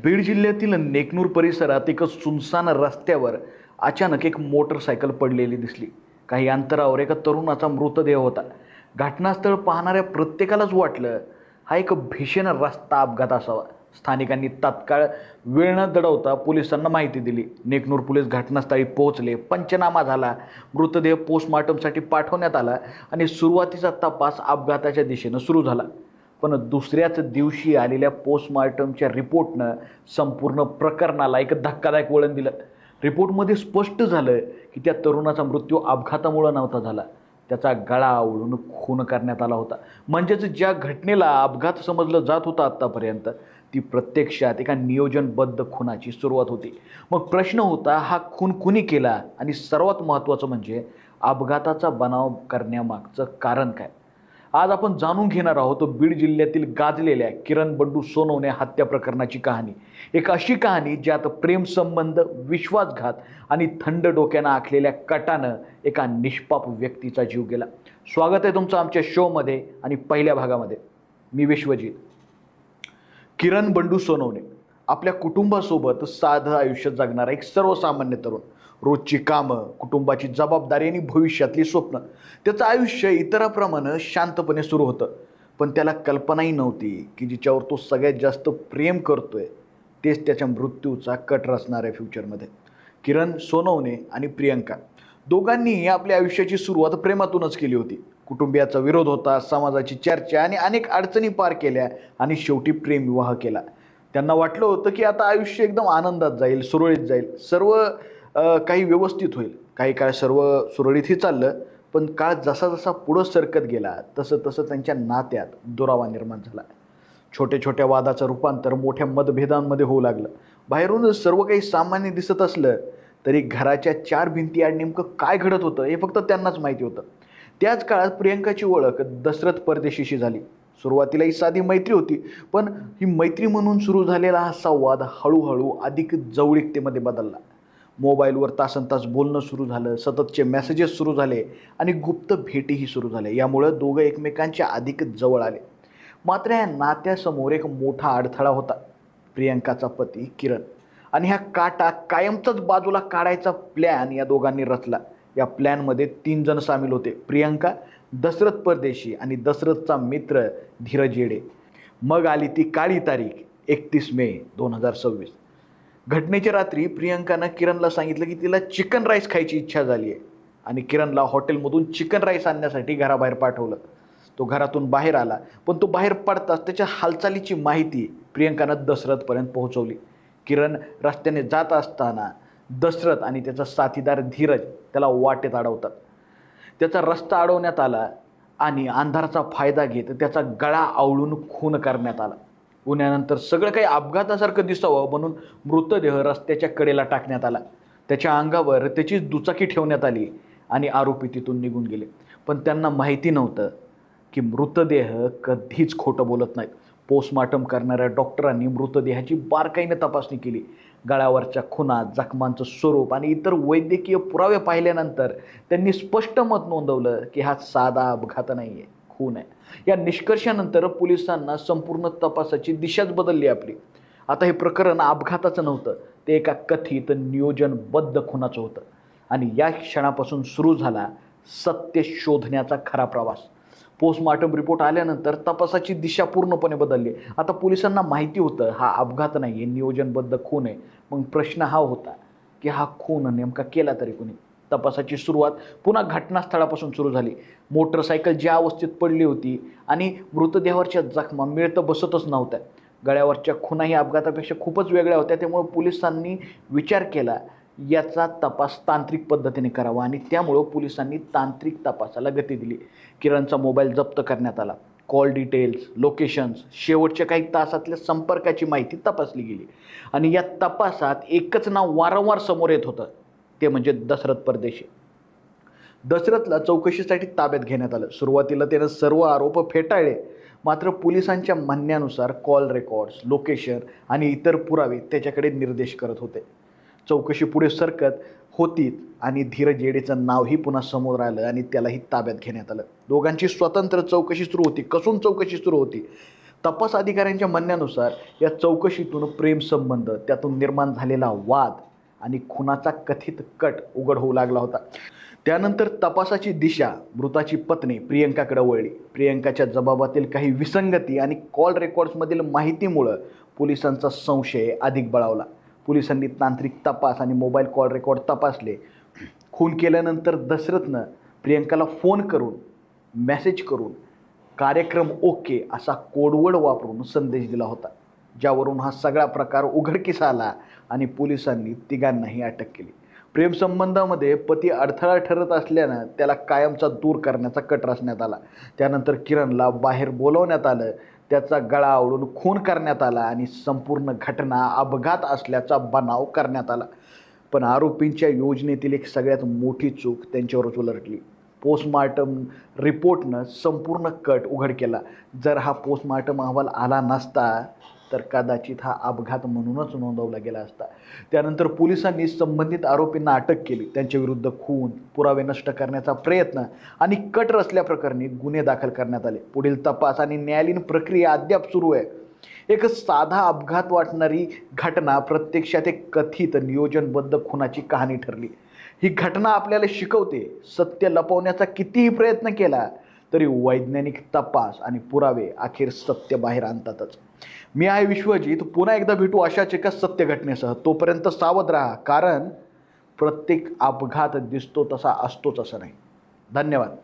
बीड जिल्ह्यातील नेकनूर परिसरात एका सुनसान रस्त्यावर अचानक एक मोटरसायकल पडलेली दिसली. काही अंतरावर एका तरुणाचा मृतदेह होता. घटनास्थळ पाहणाऱ्या प्रत्येकालाच वाटलं हा एक भीषण रस्ता अपघात असावा. स्थानिकांनी तात्काळ वेळ न दडवता पोलिसांना माहिती दिली. नेकनूर पोलीस घटनास्थळी पोहोचले. पंचनामा झाला. मृतदेह पोस्टमॉर्टमसाठी पाठवण्यात आला आणि सुरुवातीचा तपास अपघाताच्या दिशेनं सुरू झाला. पण दुसऱ्याच दिवशी आलेल्या पोस्टमॉर्टमच्या रिपोर्टनं संपूर्ण प्रकरणाला एक धक्कादायक वळण दिलं. रिपोर्टमध्ये स्पष्ट झालं की त्या तरुणाचा मृत्यू अपघातामुळे नव्हता झाला, त्याचा गळा आवळून खून करण्यात आला होता. म्हणजेच ज्या घटनेला अपघात समजलं जात होतं आत्तापर्यंत, ती प्रत्यक्षात एका नियोजनबद्ध खुनाची सुरुवात होती. मग प्रश्न होता, हा खून कुणी केला आणि सर्वात महत्त्वाचं म्हणजे अपघाताचा बनाव करण्यामागचं कारण काय? आज आपण जाणून घेणार आहोत बीड जिल्ह्यातील गाजलेल्या किरण बंडू सोनवणे हत्या प्रकरणाची कहाणी. एक अशी कहाणी ज्यात प्रेमसंबंध, विश्वासघात आणि थंड डोक्यानं आखलेल्या कटानं एका निष्पाप व्यक्तीचा जीव गेला. स्वागत आहे तुमचं आमच्या शोमध्ये आणि पहिल्या भागामध्ये. मी विश्वजित. किरण बंडू सोनवणे आपल्या कुटुंबासोबत साधं आयुष्य जगणारा एक सर्वसामान्य तरुण. रोजची कामं, कुटुंबाची जबाबदारी आणि भविष्यातली स्वप्न. त्याचं आयुष्य इतरांप्रमाणे शांतपणे सुरू होतं. पण त्याला कल्पनाही नव्हती की जिच्यावर तो सगळ्यात जास्त प्रेम करतोय तेच त्याच्या मृत्यूचा कट रचणार आहे फ्युचरमध्ये. किरण सोनवणे आणि प्रियंका दोघांनीही आपल्या आयुष्याची सुरुवात प्रेमातूनच केली होती. कुटुंबियाचा विरोध होता, समाजाची चर्चा आणि अनेक अडचणी पार केल्या आणि शेवटी प्रेमविवाह केला. त्यांना वाटलं होतं की आता आयुष्य एकदम आनंदात जाईल, सुरळीत जाईल, सर्व काही व्यवस्थित होईल. काही काळ सर्व सुरळीतही चाललं, पण काळ जसा जसा पुढं सरकत गेला तसं तसं त्यांच्या नात्यात दुरावा निर्माण झाला. छोट्या छोट्या वादाचं रूपांतर मोठ्या मतभेदांमध्ये होऊ लागलं. बाहेरून सर्व काही सामान्य दिसत असलं तरी घराच्या चार भिंती आड नेमकं काय घडत होतं हे फक्त त्यांनाच माहिती होतं. त्याच काळात प्रियंकाची ओळख दशरथ परदेशीशी झाली. सुरुवातीला ही साधी मैत्री होती, पण ही मैत्री म्हणून सुरू झालेला हा संवाद हळूहळू अधिक जवळीकतेमध्ये बदलला. मोबाईलवर तासनतास बोलणं सुरू झालं, सततचे मेसेजेस सुरू झाले आणि गुप्त भेटीही सुरू झाले. यामुळं दोघं एकमेकांच्या अधिक जवळ आले. मात्र या नात्यासमोर एक मोठा अडथळा होता. प्रियंकाचा पती किरण आणि ह्या काटा कायमचाच बाजूला काढायचा प्लॅन या दोघांनी रचला. या प्लॅनमध्ये 3 जण सामील होते: प्रियंका, दशरथ परदेशी आणि दशरथचा मित्र धीरज येडे. मग आली ती काळी तारीख, 31 मे 2026. घटनेच्या रात्री प्रियंकानं किरणला सांगितलं की तिला चिकन राईस खायची इच्छा झाली आहे आणि किरणला हॉटेलमधून चिकन राईस आणण्यासाठी घराबाहेर पाठवलं. तो घरातून बाहेर आला, पण तो बाहेर पडताच त्याच्या हालचालीची माहिती प्रियंकानं दशरथपर्यंत पोहोचवली. किरण रस्त्याने जात असताना दशरथ आणि त्याचा साथीदार धीरज त्याला वाटेत अडवतात. त्याचा रस्ता अडवण्यात आला आणि अंधाराचा फायदा घेत त्याचा गळा आवळून खून करण्यात आला. गुन्ह्यानंतर सगळं काही अपघातासारखं दिसावं म्हणून मृतदेह रस्त्याच्या कडेला टाकण्यात आला. त्याच्या अंगावर त्याची दुचाकी ठेवण्यात आली आणि आरोपी तिथून निघून गेले. पण त्यांना माहिती नव्हतं की मृतदेह कधीच खोटं बोलत नाहीत. पोस्टमॉर्टम करणाऱ्या डॉक्टरांनी मृतदेहाची बारकाईने तपासणी केली. गळ्यावरच्या खुणा, जखमांचं स्वरूप आणि इतर वैद्यकीय पुरावे पाहिल्यानंतर त्यांनी स्पष्ट मत नोंदवलं की हा साधा अपघात नाही आहे, खून आहे. या निष्कर्षानंतर पोलिसांना संपूर्ण तपासाची दिशाच बदलली आपली. आता हे प्रकरण अपघाताचं नव्हतं, ते एका कथित नियोजनबद्ध खुनाचं होतं. आणि या क्षणापासून सुरू झाला सत्य शोधण्याचा खरा प्रवास. पोस्टमॉर्टम रिपोर्ट आल्यानंतर तपासाची दिशा पूर्णपणे बदलली. आता पोलिसांना माहिती होतं हा अपघात नाही आहे, नियोजनबद्ध खून आहे. मग प्रश्न हा होता की हा खून नेमका केला तरी कोणी? तपासाची सुरुवात पुन्हा घटनास्थळापासून सुरू झाली. मोटरसायकल ज्या अवस्थेत पडली होती आणि मृतदेहावरच्या जखमा मिळतं बसतच नव्हत्या. गळ्यावरच्या खुणाही अपघातापेक्षा खूपच वेगळ्या होत्या. त्यामुळे पोलिसांनी विचार केला याचा तपास तांत्रिक पद्धतीने करावा आणि त्यामुळं पोलिसांनी तांत्रिक तपासाला गती दिली. किरणचा मोबाईल जप्त करण्यात आला. कॉल डिटेल्स, लोकेशन्स, शेवटच्या काही तासातल्या संपर्काची माहिती तपासली गेली आणि या तपासात एकच नाव वारंवार समोर येत होतं, ते म्हणजे दशरथ परदेशी. दशरथला चौकशीसाठी ताब्यात घेण्यात आलं. सुरुवातीला त्यानं सर्व आरोप फेटाळले, मात्र पोलिसांच्या म्हणण्यानुसार कॉल रेकॉर्ड्स, लोकेशन आणि इतर पुरावे त्याच्याकडे निर्देश करत होते. चौकशी पुढे सरकत होतीच आणि धीरज येडेचं नावही पुन्हा समोर आलं आणि त्यालाही ताब्यात घेण्यात आलं. दोघांची स्वतंत्र चौकशी सुरू होती. कसून चौकशी सुरू होती. तपास अधिकाऱ्यांच्या म्हणण्यानुसार या चौकशीतून प्रेमसंबंध, त्यातून निर्माण झालेला वाद आणि खुनाचा कथित कट उघड होऊ लागला होता. त्यानंतर तपासाची दिशा मृताची पत्नी प्रियंकाकडे वळली. प्रियंकाच्या जबाबातील काही विसंगती आणि कॉल रेकॉर्ड्समधील माहितीमुळं पोलिसांचा संशय अधिक बळावला. पोलिसांनी तांत्रिक तपास आणि मोबाईल कॉल रेकॉर्ड तपासले. खून केल्यानंतर दशरथनं प्रियंकाला फोन करून, मेसेज करून कार्यक्रम ओके असा कोडवर्ड वापरून संदेश दिला होता, ज्यावरून हा सगळा प्रकार उघडकीस आला आणि पोलिसांनी तिघांनाही अटक केली. प्रेमसंबंधामध्ये पती अडथळा ठरत असल्यानं त्याला कायमचा दूर करण्याचा कट रचण्यात आला. त्यानंतर किरणला बाहेर बोलवण्यात आलं, त्याचा गळा आवळून खून करण्यात आला आणि संपूर्ण घटना अपघात असल्याचा बनाव करण्यात आला. पण आरोपींच्या योजनेतील एक सगळ्यात मोठी चूक त्यांच्यावरच उलटली. पोस्टमार्टम रिपोर्टनं संपूर्ण कट उघड केला. जर हा पोस्टमार्टम अहवाल आला नसता तर कदाचित हा अपघात म्हणूनच नोंदवला गेला असता. त्यानंतर पोलिसांनी संबंधित आरोपींना अटक केली. त्यांच्याविरुद्ध खून, पुरावे नष्ट करण्याचा प्रयत्न आणि कट रचल्याप्रकरणी गुन्हे दाखल करण्यात आले. पुढील तपास आणि न्यायालयीन प्रक्रिया अद्याप सुरू आहे. एक साधा अपघात वाटणारी घटना प्रत्यक्षात एक कथित नियोजनबद्ध खुनाची कहाणी ठरली. ही घटना आपल्याला शिकवते, सत्य लपवण्याचा कितीही प्रयत्न केला तरी वैज्ञानिक तपास आणि पुरावे अखेर सत्य बाहेर आणतातच. मी आहे विश्वजित. पुन्हा एकदा भेटू अशाच एका सत्य घटनेसह. तोपर्यंत सावध राहा, कारण प्रत्येक अपघात दिसतो तसा असतोच असं नाही. धन्यवाद.